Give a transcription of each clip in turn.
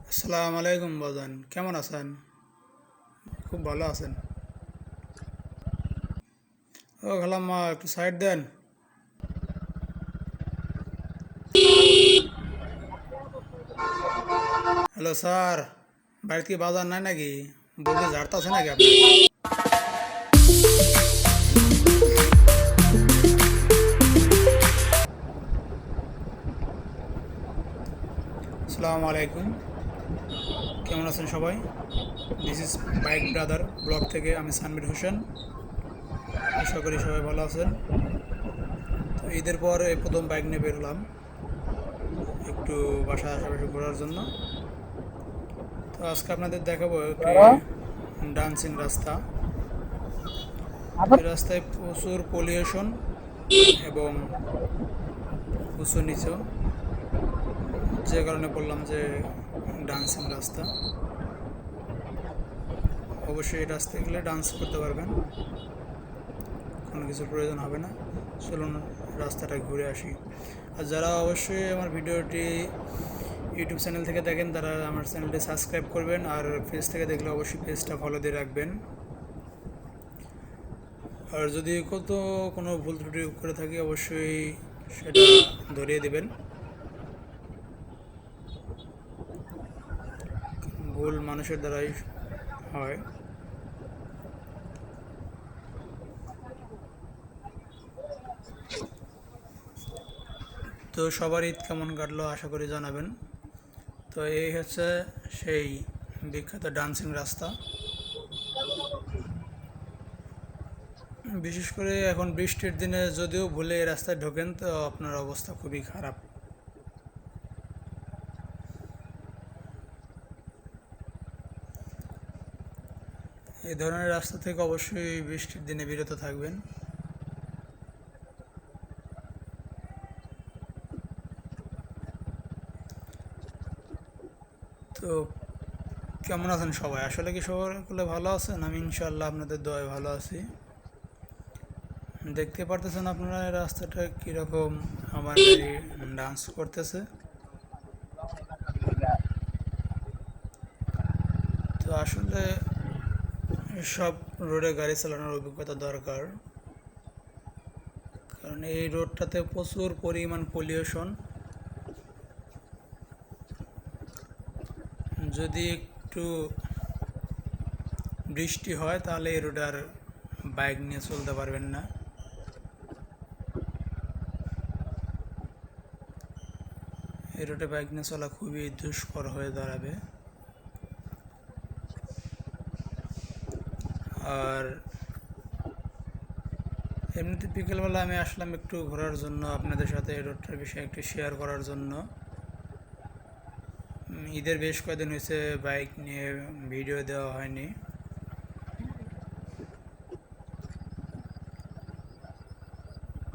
আসসালামু আলাইকুম বাজান, কেমন আছেন? খুব ভালো আছেন? ও খালাম্মা, একটু সাইড দেন। হ্যালো স্যার, বাড়িতে কি বাজার নাই নাকি? বউকে ঝাড়তাছে নাকি আপনার? আসসালামু আলাইকুম, কেমন আছেন সবাই? This is bike brother blog থেকে আমি সানমির হোসেন। আশা করি সবাই ভালো আছেন। তো ঈদের পর এই প্রথম বাইক নিয়ে বেরোলাম একটু বাসার আশেপাশে ঘোরার জন্য। তো আজকে আপনাদের দেখাবো একটি ডান্সিং রাস্তা। এই রাস্তায় প্রচুর পলিউশন এবং উঁচু নিচু, যে কারণে বললাম যে ডান্সিং রাস্তা। অবশ্যই এই রাস্তায় গেলে ডান্স করতে পারবেন, কোনো কিছুর প্রয়োজন হবে না। চলুন রাস্তাটা ঘুরে আসি। আর যারা অবশ্যই আমার ভিডিওটি ইউটিউব চ্যানেল থেকে দেখেন তারা আমার চ্যানেলটি সাবস্ক্রাইব করবেন, আর পেজ থেকে দেখলে অবশ্যই পেজটা ফলো দিয়ে রাখবেন। আর যদি কোনো ভুল ত্রুটি করে থাকি অবশ্যই সেটা ধরিয়ে দেবেন। ভুল মানুষের দ্বারাই হয়। তো সবার ঈদ কেমন কাটলো আশা করি জানাবেন। তো এই হচ্ছে সেই বিখ্যাত ডান্সিং রাস্তা। বিশেষ করে এখন বৃষ্টির দিনে যদিও ভুলে এই রাস্তায় ঢোকেন তো আপনার অবস্থা খুবই খারাপ। এই ধরনের রাস্তা থেকে অবশ্যই বৃষ্টির দিনে বিরত থাকবেন। তো কেমন আছেন সবাই? আসলে কি সবাই ভালো আছেন? আমি ইনশাআল্লাহ আপনাদের দোয়ায় ভালো আছি। দেখতে পারতেছেন আপনারা এই রাস্তাটা কীরকম আমার গাড়ি ডান্স করতেছে। তো আসলে সব রোডে গাড়ি চালানোর অভিজ্ঞতা দরকার, কারণ এই রোডটাতে প্রচুর পরিমাণ পলিউশন। যদি একটু বৃষ্টি হয় তাহলে এই রোডে আর বাইক নিয়ে চলতে পারবেন না। এই রোডে বাইক নিয়ে চলা খুবই দুষ্কর হয়ে দাঁড়াবে। আর এমনিতে বিকেলবেলা আমি আসলাম একটু ঘোরার জন্য, আপনাদের সাথে এই রোডটার বিষয়ে একটু শেয়ার করার জন্য। ঈদের বেশ কয়েকদিন হয়েছে বাইক নিয়ে ভিডিও দেওয়া হয়নি।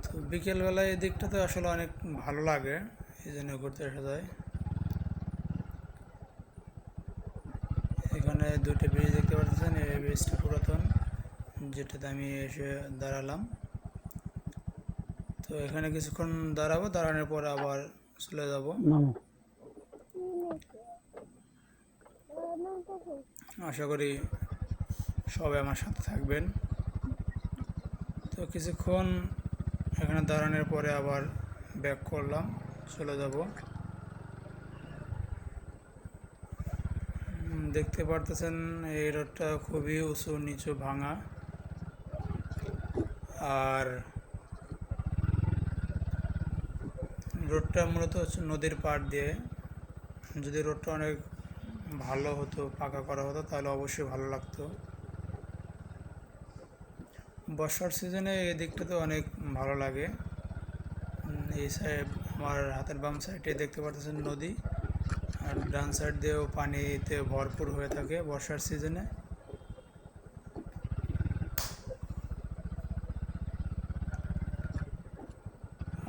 তো বিকেলবেলায় এই দিকটাতে আসলে অনেক ভালো লাগে, এই জন্য ঘুরতে আসা যায়। এখানে দুটো ব্রিজ দেখতে পাচ্ছেন, এই ব্রিজটা পুরাতন, যেটাতে আমি এসে দাঁড়ালাম। তো এখানে কিছুক্ষণ দাঁড়াবো, দাঁড়ানোর পর আবার চলে যাব। আশা করি সবাই আমার সাথে থাকবেন। তো কিছুক্ষণ এখানে দাঁড়ানোর পরে আবার ব্যাক করলাম, চলে যাব। দেখতে পারতেছেন এই রোডটা খুবই উঁচু নিচু ভাঙা। আর রোডটা মূলত হচ্ছে নদীর পাড় দিয়ে। যদি রোডটা অনেক ভালো হতো, পাকা করা হতো তাহলে অবশ্যই ভালো লাগতো। বর্ষার সিজনে এই দিকটাতে অনেক ভালো লাগে। এই সাইড আমার হাতের বাম সাইডে দেখতে পাচ্ছেন নদী, আর ডান সাইড দিয়েও পানিতে ভরপুর হয়ে থাকে বর্ষার সিজনে।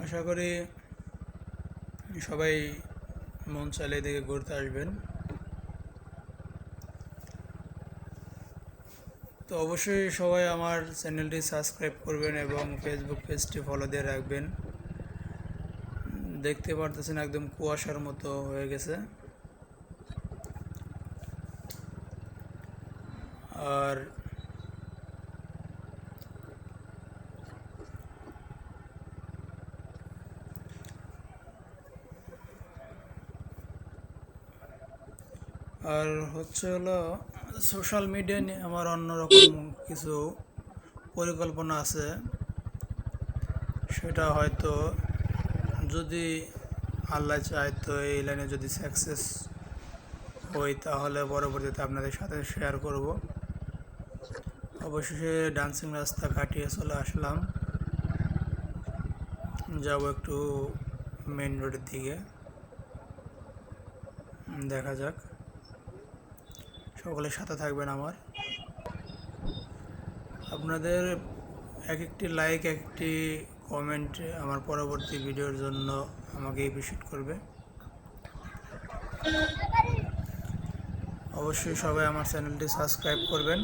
আশা করি সবাই মন চাইলে এদিকে ঘুরতে আসবেন। তো অবশ্যই সবাই আমার চ্যানেলটি সাবস্ক্রাইব করবেন এবং ফেসবুক পেজটি ফলো দিয়ে রাখবেন। দেখতে পারতেছেন একদম কুয়াশার মতো হয়ে গেছে। আর আর হচ্ছে হলো সোশ্যাল মিডিয়া নিয়ে আমার অন্যরকম কিছু পরিকল্পনা আছে। সেটা হয়তো যদি আল্লাহ চায় তো এই লাইনে যদি সাকসেস হই তাহলে পরবর্তীতে আপনাদের সাথে শেয়ার করব। অবশেষে ডান্সিং রাস্তা কাটিয়ে চলে আসলাম, যাব একটু মেন রোডের দিকে। দেখা যাক, সকলের সাথে থাকবেন আমার। আপনাদের এক একটি লাইক, একটি কমেন্ট আমার পরবর্তী ভিডিওর জন্য আমাকে এপ্রিশিয়েট করবে। অবশ্যই সবাই আমার চ্যানেলটি সাবস্ক্রাইব করবেন।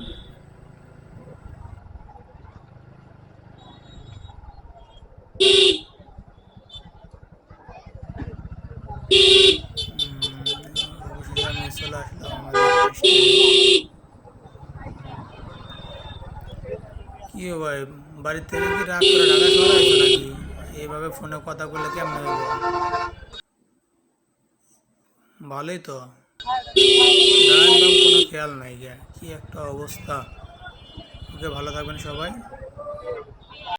অবশ্যই আমি চলে আসলাম আমাদের কি ভাই, বাড়ির থেকে কি রাগ করে ঢাকা শহরে আসছো নাকি? এইভাবে ফোনে কথা বললে কেমন হইব? ভালোই তো, একদম কোনো খেয়াল নাই, কি একটা অবস্থা। ওকে, ভালো থাকবেন সবাই।